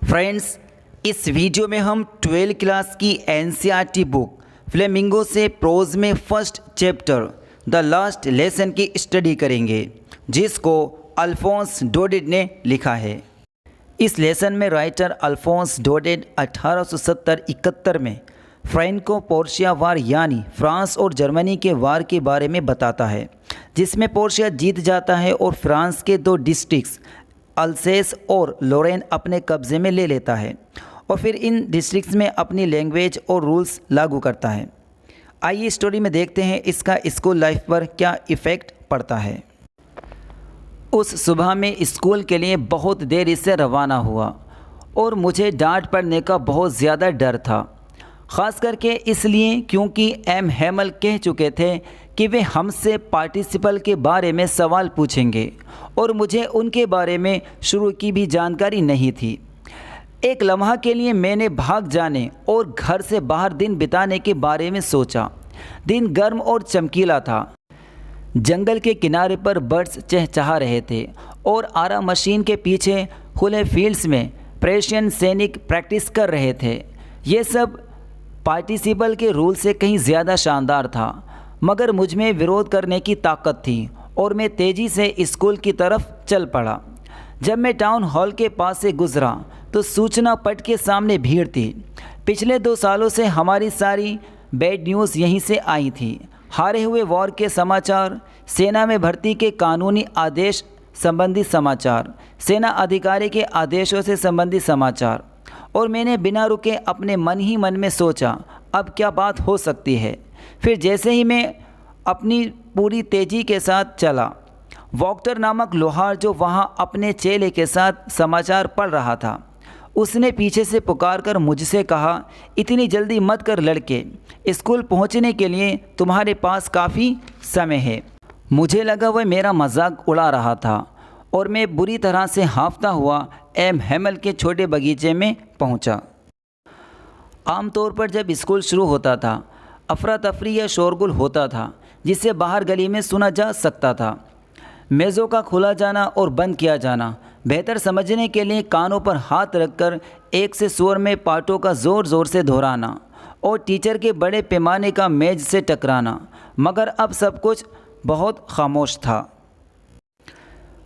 Friends, इस video में हम 12th क्लास की एनसीईआरटी बुक फ्लेमिंगो से प्रोज में first chapter the last lesson की स्टडी करेंगे, जिसको अल्फोंस डोडेड ने लिखा है। इस लेसन में राइटर अल्फोंस डोडेड 1870-71 में फ्रांको पोर्शिया वार यानी फ्रांस और जर्मनी के वार के बारे में बताता है, जिसमें पोर्शिया जीत जाता है और फ्रांस के 2 डिस्ट्रिक्ट्स अल्सेस और लोरेन अपने कब्ज़े में ले लेता है और फिर इन डिस्ट्रिक्ट्स में अपनी लैंग्वेज और रूल्स लागू करता है। आइए स्टोरी में देखते हैं इसका स्कूल लाइफ पर क्या इफ़ेक्ट पड़ता है। उस सुबह में स्कूल के लिए बहुत देर से रवाना हुआ और मुझे डांट पड़ने का बहुत ज़्यादा डर था, ख़ास करके इसलिए क्योंकि एम हैमल कह चुके थे कि वे हमसे पार्टिसिपल के बारे में सवाल पूछेंगे और मुझे उनके बारे में शुरू की भी जानकारी नहीं थी। एक लम्हा के लिए मैंने भाग जाने और घर से बाहर दिन बिताने के बारे में सोचा। दिन गर्म और चमकीला था। जंगल के किनारे पर बर्ड्स चहचहा रहे थे और आरा मशीन के पीछे खुले फील्ड्स में प्रेशियन सैनिक प्रैक्टिस कर रहे थे। ये सब पार्टिसिपल के रूल से कहीं ज़्यादा शानदार था, मगर मुझ में विरोध करने की ताकत थी और मैं तेज़ी से स्कूल की तरफ चल पड़ा। जब मैं टाउन हॉल के पास से गुज़रा तो सूचना पट के सामने भीड़ थी। पिछले 2 सालों से हमारी सारी बैड न्यूज़ यहीं से आई थी। हारे हुए वॉर के समाचार, सेना में भर्ती के कानूनी आदेश संबंधी समाचार, सेना अधिकारी के आदेशों से संबंधित समाचार, और मैंने बिना रुके अपने मन ही मन में सोचा, अब क्या बात हो सकती है। फिर जैसे ही मैं अपनी पूरी तेज़ी के साथ चला, वॉक्टर नामक लोहार जो वहाँ अपने चेले के साथ समाचार पढ़ रहा था, उसने पीछे से पुकारकर मुझसे कहा, इतनी जल्दी मत कर लड़के, स्कूल पहुँचने के लिए तुम्हारे पास काफ़ी समय है। मुझे लगा वह मेरा मजाक उड़ा रहा था और मैं बुरी तरह से हांफता हुआ एम हैमल के छोटे बगीचे में पहुंचा। आमतौर पर जब स्कूल शुरू होता था, अफरा तफरी या शोरगुल होता था जिसे बाहर गली में सुना जा सकता था। मेज़ों का खुला जाना और बंद किया जाना, बेहतर समझने के लिए कानों पर हाथ रखकर एक से स्वर में पाठों का ज़ोर ज़ोर से दोहराना और टीचर के बड़े पैमाने का मेज से टकराना, मगर अब सब कुछ बहुत खामोश था।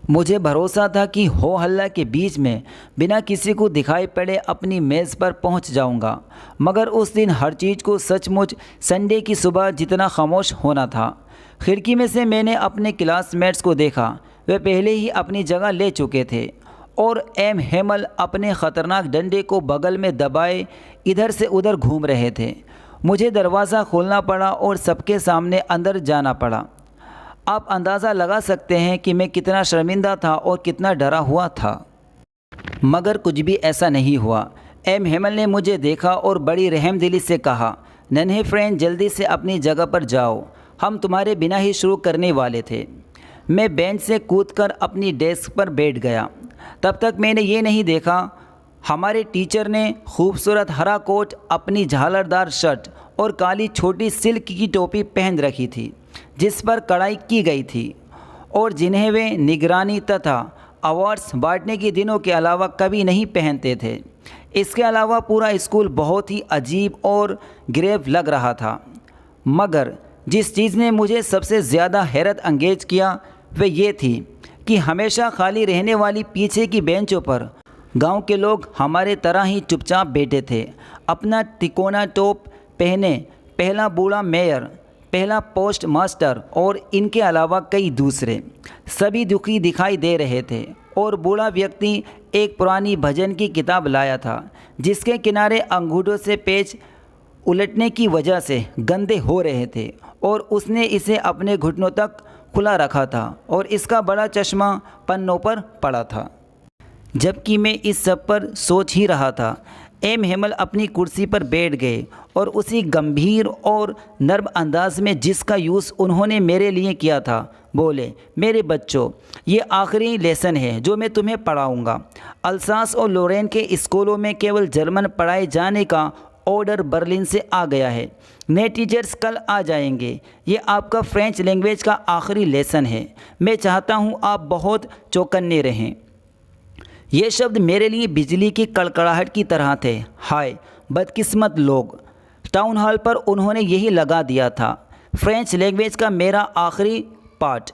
मुझे भरोसा था कि हो हल्ला के बीच में बिना किसी को दिखाई पड़े अपनी मेज़ पर पहुंच जाऊंगा, मगर उस दिन हर चीज़ को सचमुच संडे की सुबह जितना खामोश होना था। खिड़की में से मैंने अपने क्लासमेट्स को देखा। वे पहले ही अपनी जगह ले चुके थे और एम हैमल अपने ख़तरनाक डंडे को बगल में दबाए इधर से उधर घूम रहे थे। मुझे दरवाज़ा खोलना पड़ा और सबके सामने अंदर जाना पड़ा। आप अंदाज़ा लगा सकते हैं कि मैं कितना शर्मिंदा था और कितना डरा हुआ था, मगर कुछ भी ऐसा नहीं हुआ। एम हैमल ने मुझे देखा और बड़ी रहमदिली से कहा, नन्हे फ्रेंड, जल्दी से अपनी जगह पर जाओ, हम तुम्हारे बिना ही शुरू करने वाले थे। मैं बेंच से कूदकर अपनी डेस्क पर बैठ गया। तब तक मैंने ये नहीं देखा, हमारे टीचर ने खूबसूरत हरा कोट, अपनी झालरदार शर्ट और काली छोटी सिल्क की टोपी पहन रखी थी जिस पर कढ़ाई की गई थी और जिन्हें वे निगरानी तथा अवार्ड्स बांटने के दिनों के अलावा कभी नहीं पहनते थे। इसके अलावा पूरा स्कूल बहुत ही अजीब और ग्रेव लग रहा था, मगर जिस चीज़ ने मुझे सबसे ज़्यादा हैरत अंगेज किया वह ये थी कि हमेशा खाली रहने वाली पीछे की बेंचों पर गांव के लोग हमारे तरह ही चुपचाप बैठे थे, अपना तिकोना टोप पहने, पहला बूढ़ा मेयर, पहला पोस्ट मास्टर और इनके अलावा कई दूसरे। सभी दुखी दिखाई दे रहे थे और बूढ़ा व्यक्ति एक पुरानी भजन की किताब लाया था जिसके किनारे अंगूठों से पेज उलटने की वजह से गंदे हो रहे थे और उसने इसे अपने घुटनों तक खुला रखा था और इसका बड़ा चश्मा पन्नों पर पड़ा था। जबकि मैं इस सब पर सोच ही रहा था, एम हैमल अपनी कुर्सी पर बैठ गए और उसी गंभीर और नर्म अंदाज में जिसका यूज़ उन्होंने मेरे लिए किया था बोले, मेरे बच्चों, ये आखिरी लेसन है जो मैं तुम्हें पढ़ाऊँगा। अल्सास और लोरेन के स्कूलों में केवल जर्मन पढ़ाए जाने का ऑर्डर बर्लिन से आ गया है। नए टीचर्स कल आ जाएंगे। ये आपका फ्रेंच लैंग्वेज का आखिरी लेसन है। मैं चाहता हूँ आप बहुत चौकन्ने रहें। ये शब्द मेरे लिए बिजली की कड़कड़ाहट की तरह थे। हाय बदकिस्मत लोग। टाउन हॉल पर उन्होंने यही लगा दिया था। फ्रेंच लैंग्वेज का मेरा आखिरी पार्ट।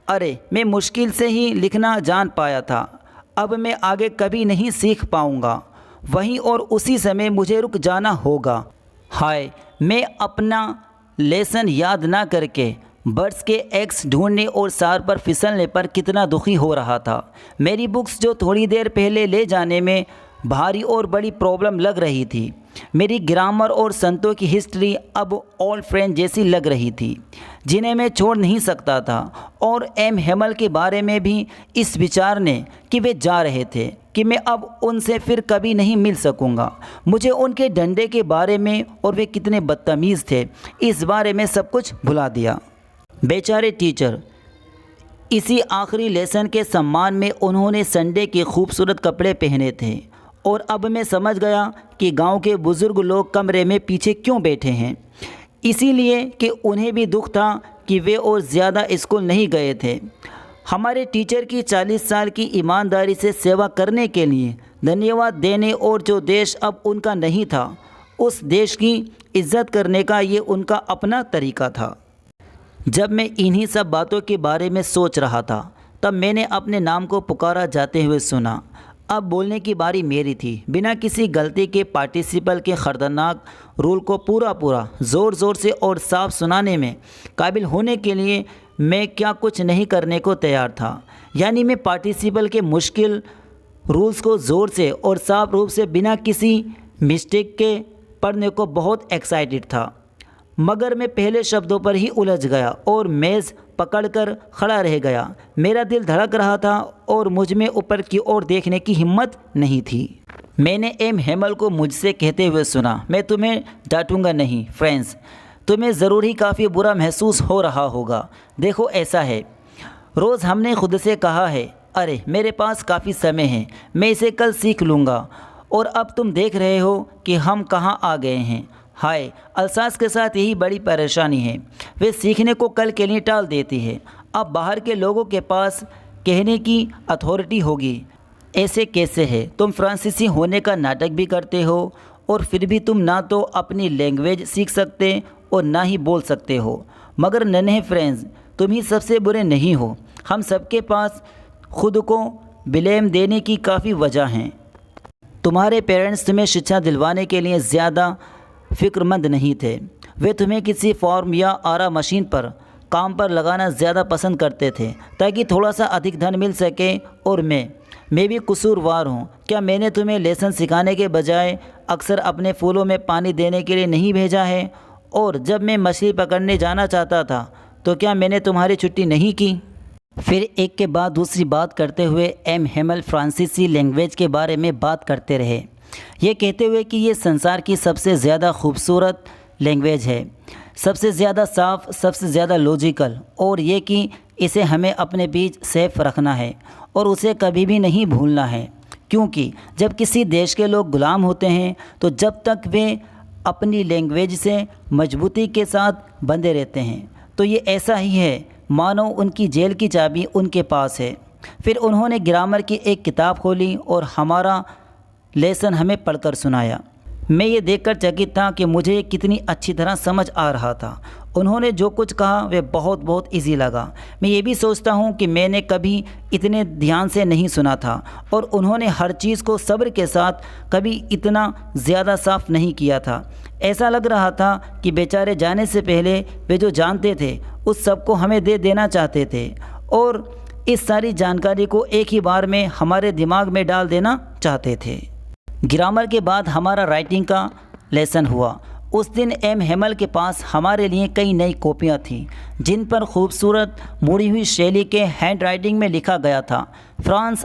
अरे मैं मुश्किल से ही लिखना जान पाया था। अब मैं आगे कभी नहीं सीख पाऊँगा। वहीं और उसी समय मुझे रुक जाना होगा। हाय मैं अपना लेसन याद ना करके बर्ड्स के एग्स ढूंढने और सार पर फिसलने पर कितना दुखी हो रहा था। मेरी बुक्स जो थोड़ी देर पहले ले जाने में भारी और बड़ी प्रॉब्लम लग रही थी। मेरी ग्रामर और संतों की हिस्ट्री अब ओल्ड फ्रेंड जैसी लग रही थी, जिन्हें मैं छोड़ नहीं सकता था। और एम हेमल के बारे में भी इस विचार ने कि वे जा रहे थे कि मैं अब उनसे फिर कभी नहीं मिल सकूंगा। मुझे उनके डंडे के बारे में और वे कितने बदतमीज़ थे, इस बारे में सब कुछ भुला दिया। बेचारे टीचर। इसी आखिरी लेसन के सम्मान में उन्होंने संडे के खूबसूरत कपड़े पहने थे और अब मैं समझ गया कि गांव के बुज़ुर्ग लोग कमरे में पीछे क्यों बैठे हैं। इसीलिए कि उन्हें भी दुख था कि वे और ज़्यादा स्कूल नहीं गए थे। हमारे टीचर की 40 साल की ईमानदारी से सेवा करने के लिए धन्यवाद देने और जो देश अब उनका नहीं था, उस देश की इज़्ज़त करने का ये उनका अपना तरीका था। जब मैं इन्हीं सब बातों के बारे में सोच रहा था, तब मैंने अपने नाम को पुकारा जाते हुए सुना। अब बोलने की बारी मेरी थी। बिना किसी गलती के पार्टिसिपल के ख़तरनाक रूल को पूरा ज़ोर ज़ोर से और साफ सुनाने में काबिल होने के लिए मैं क्या कुछ नहीं करने को तैयार था। यानी मैं पार्टिसिपल के मुश्किल रूल्स को ज़ोर से और साफ रूप से बिना किसी मिस्टेक के पढ़ने को बहुत एक्साइटेड था। मगर मैं पहले शब्दों पर ही उलझ गया और मेज़ पकड़कर खड़ा रह गया। मेरा दिल धड़क रहा था और मुझ में ऊपर की ओर देखने की हिम्मत नहीं थी। मैंने एम हेमल को मुझसे कहते हुए सुना, मैं तुम्हें डांटूंगा नहीं फ्रेंड्स, तुम्हें ज़रूर ही काफ़ी बुरा महसूस हो रहा होगा। देखो ऐसा है, रोज़ हमने खुद से कहा है अरे मेरे पास काफ़ी समय है, मैं इसे कल सीख लूँगा, और अब तुम देख रहे हो कि हम कहाँ आ गए हैं। हाय अल्सास के साथ यही बड़ी परेशानी है, वे सीखने को कल के लिए टाल देती है। अब बाहर के लोगों के पास कहने की अथॉरिटी होगी। ऐसे कैसे है, तुम फ्रांसीसी होने का नाटक भी करते हो और फिर भी तुम ना तो अपनी लैंग्वेज सीख सकते और ना ही बोल सकते हो। मगर नन्हे फ्रेंड्स, तुम ही सबसे बुरे नहीं हो। हम सबके पास खुद को ब्लेम देने की काफ़ी वजह हैं। तुम्हारे पेरेंट्स तुम्हें शिक्षा दिलवाने के लिए ज़्यादा फ़िक्रमंद नहीं थे। वे तुम्हें किसी फॉर्म या आरा मशीन पर काम पर लगाना ज़्यादा पसंद करते थे ताकि थोड़ा सा अधिक धन मिल सके। और मैं भी कसूरवार हूँ। क्या मैंने तुम्हें लेसन सिखाने के बजाय अक्सर अपने फूलों में पानी देने के लिए नहीं भेजा है? और जब मैं मछली पकड़ने जाना चाहता था तो क्या मैंने तुम्हारी छुट्टी नहीं की? फिर एक के बाद दूसरी बात करते हुए एम हेमल फ्रांसीसी लैंग्वेज के बारे में बात करते रहे, ये कहते हुए कि ये संसार की सबसे ज़्यादा खूबसूरत लैंग्वेज है, सबसे ज़्यादा साफ़, सबसे ज़्यादा लॉजिकल, और ये कि इसे हमें अपने बीच सेफ रखना है और उसे कभी भी नहीं भूलना है। क्योंकि जब किसी देश के लोग गुलाम होते हैं तो जब तक वे अपनी लैंग्वेज से मजबूती के साथ बंधे रहते हैं तो ये ऐसा ही है मानो उनकी जेल की चाबी उनके पास है। फिर उन्होंने ग्रामर की एक किताब खोली और हमारा लेसन हमें पढ़कर सुनाया। मैं ये देखकर चकित था कि मुझे कितनी अच्छी तरह समझ आ रहा था। उन्होंने जो कुछ कहा वह बहुत इजी लगा। मैं ये भी सोचता हूँ कि मैंने कभी इतने ध्यान से नहीं सुना था और उन्होंने हर चीज़ को सब्र के साथ कभी इतना ज़्यादा साफ नहीं किया था। ऐसा लग रहा था कि बेचारे जाने से पहले वे जो जानते थे उस सब को हमें दे देना चाहते थे और इस सारी जानकारी को एक ही बार में हमारे दिमाग में डाल देना चाहते थे। ग्रामर के बाद हमारा राइटिंग का लेसन हुआ। उस दिन एम हेमल के पास हमारे लिए कई नई कॉपियाँ थीं जिन पर खूबसूरत मुड़ी हुई शैली के हैंड राइटिंग में लिखा गया था, फ्रांस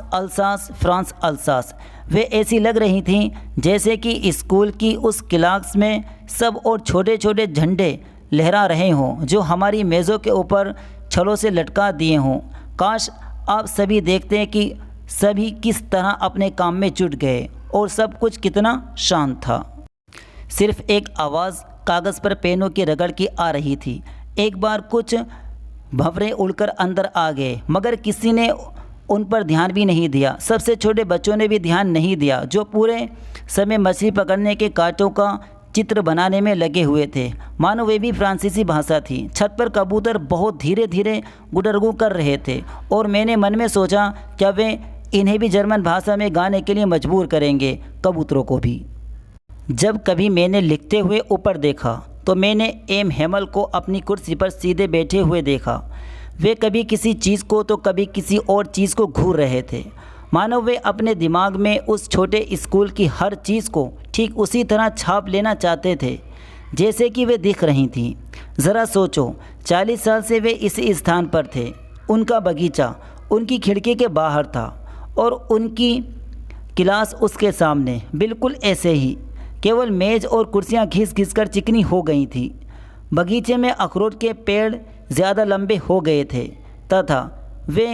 अल्सास। वे ऐसी लग रही थीं जैसे कि स्कूल की उस क्लास में सब और छोटे छोटे झंडे लहरा रहे हों जो हमारी मेज़ों के ऊपर छलों से लटका दिए हों। काश आप सभी देखते हैं कि सभी किस तरह अपने काम में जुट गए और सब कुछ कितना शांत था। सिर्फ एक आवाज़ कागज़ पर पेनों की रगड़ की आ रही थी। एक बार कुछ भंवरे उड़कर अंदर आ गए, मगर किसी ने उन पर ध्यान भी नहीं दिया। सबसे छोटे बच्चों ने भी ध्यान नहीं दिया, जो पूरे समय मछली पकड़ने के कांटों का चित्र बनाने में लगे हुए थे, मानो वे भी फ्रांसीसी भाषा थी। छत पर कबूतर बहुत धीरे धीरे गुडरगू कर रहे थे और मैंने मन में सोचा, क्या वे इन्हें भी जर्मन भाषा में गाने के लिए मजबूर करेंगे, कबूतरों को भी। जब कभी मैंने लिखते हुए ऊपर देखा तो मैंने एम हेमल को अपनी कुर्सी पर सीधे बैठे हुए देखा। वे कभी किसी चीज़ को तो कभी किसी और चीज़ को घूर रहे थे, मानो वे अपने दिमाग में उस छोटे स्कूल की हर चीज़ को ठीक उसी तरह छाप लेना चाहते थे जैसे कि वे दिख रही थीं। ज़रा सोचो, 40 साल से वे इसी स्थान पर थे। उनका बगीचा उनकी खिड़की के बाहर था और उनकी क्लास उसके सामने, बिल्कुल ऐसे ही, केवल मेज़ और कुर्सियां घिस घिस कर चिकनी हो गई थी। बगीचे में अखरोट के पेड़ ज़्यादा लंबे हो गए थे तथा वे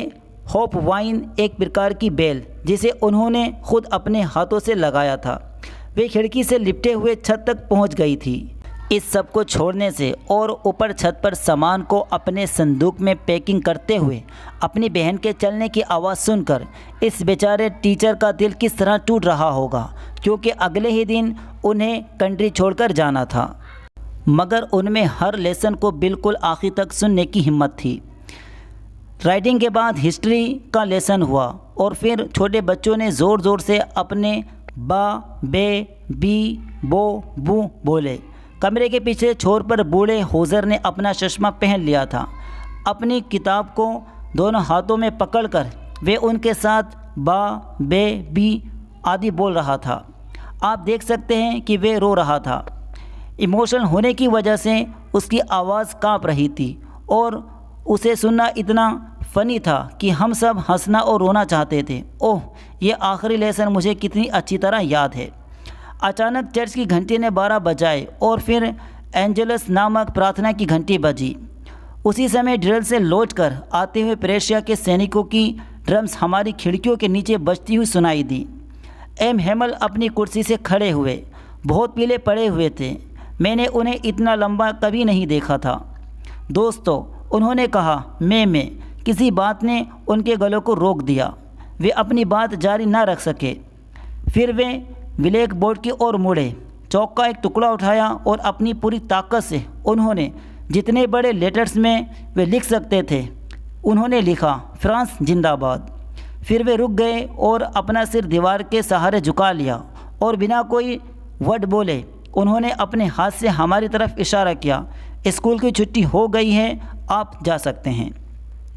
होप वाइन, एक प्रकार की बेल जिसे उन्होंने खुद अपने हाथों से लगाया था, वे खिड़की से लिपटे हुए छत तक पहुंच गई थी। इस सब को छोड़ने से और ऊपर छत पर सामान को अपने संदूक में पैकिंग करते हुए अपनी बहन के चलने की आवाज़ सुनकर इस बेचारे टीचर का दिल किस तरह टूट रहा होगा, क्योंकि अगले ही दिन उन्हें कंट्री छोड़कर जाना था। मगर उनमें हर लेसन को बिल्कुल आखिर तक सुनने की हिम्मत थी। राइटिंग के बाद हिस्ट्री का लेसन हुआ और फिर छोटे बच्चों ने ज़ोर ज़ोर से अपने बा, बे, बी, बो, बू बोले। कमरे के पीछे छोर पर बूढ़े होज़र ने अपना चश्मा पहन लिया था। अपनी किताब को दोनों हाथों में पकड़कर वे उनके साथ बा, बे, बी आदि बोल रहा था। आप देख सकते हैं कि वे रो रहा था। इमोशनल होने की वजह से उसकी आवाज़ काँप रही थी और उसे सुनना इतना फ़नी था कि हम सब हंसना और रोना चाहते थे। ओह, ये आखिरी लेसन मुझे कितनी अच्छी तरह याद है। अचानक चर्च की घंटी ने 12 बजाए और फिर एंजेलस नामक प्रार्थना की घंटी बजी। उसी समय ड्रिल से लौटकर आते हुए प्रेशिया के सैनिकों की ड्रम्स हमारी खिड़कियों के नीचे बजती हुई सुनाई दी। एम हेमल अपनी कुर्सी से खड़े हुए, बहुत पीले पड़े हुए थे। मैंने उन्हें इतना लंबा कभी नहीं देखा था। दोस्तों, उन्होंने कहा, मैं किसी बात ने उनके गलों को रोक दिया। वे अपनी बात जारी ना रख सके। फिर वे ब्लैक बोर्ड की ओर मुड़े, चौक का एक टुकड़ा उठाया और अपनी पूरी ताकत से उन्होंने जितने बड़े लेटर्स में वे लिख सकते थे उन्होंने लिखा, फ्रांस जिंदाबाद। फिर वे रुक गए और अपना सिर दीवार के सहारे झुका लिया और बिना कोई वर्ड बोले उन्होंने अपने हाथ से हमारी तरफ इशारा किया, स्कूल की छुट्टी हो गई है, आप जा सकते हैं।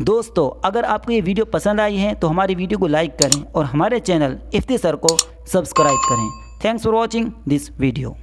दोस्तों, अगर आपको ये वीडियो पसंद आई है तो हमारी वीडियो को लाइक करें और हमारे चैनल इफ्ती सर को सब्सक्राइब करें। Thanks for watching this video.